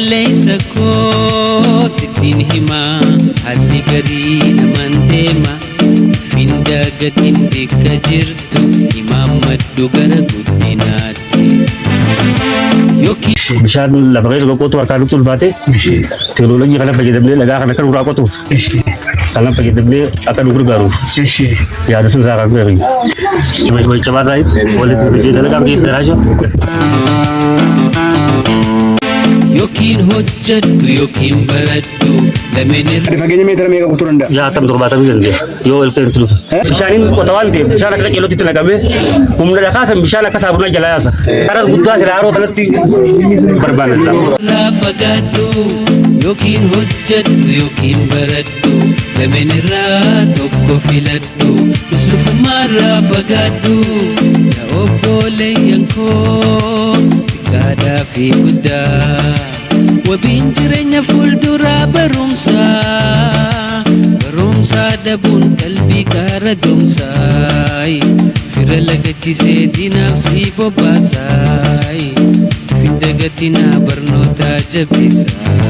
obboleessa koo sittiin himaa haalli garii namaan deema finda gatiin beeka jirtu imaammaddu gara guddinaatti yookiin bishaan lafa keessa qoqqootu harkaan nutti ulfaate teekinooloojii kana fayyadamnee dhagaa kana kan irraa qotuuf kana fayyadamnee akka nu gargaaruuf yaada sun isaa kan beeku. Way cabaarraa walitti hojii dalagaa keessa jiraachuu. yookiin hojjedhu yookiin baradhu lameen irra. Fageenya meetira meeqa qotuu danda'a? 60-70 dandeenya yoo ilkaan itti dhufe. Bishaaniin qota waan ta'eef bishaan akka qeelootti itti naqamee humna dhakaasan bishaan akka saabunaa jalaa yaasa. Karas guddaa sila haroo kanatti barbaadata. Irraa fagaadhu yookiin hojjedhu yookiin baradhu lameen irraa tokko filadhu mislufummaarraa fagaadhu yaa obboleeyyan koo xiqqaadhaa fi guddaa wabiin jireenya fuulduraa barumsaa dhabuun qalbii kaara doomsaay fira lagachisee diinaaf si bobbaasaay fidda gatinaa barnootaa jabeessaay.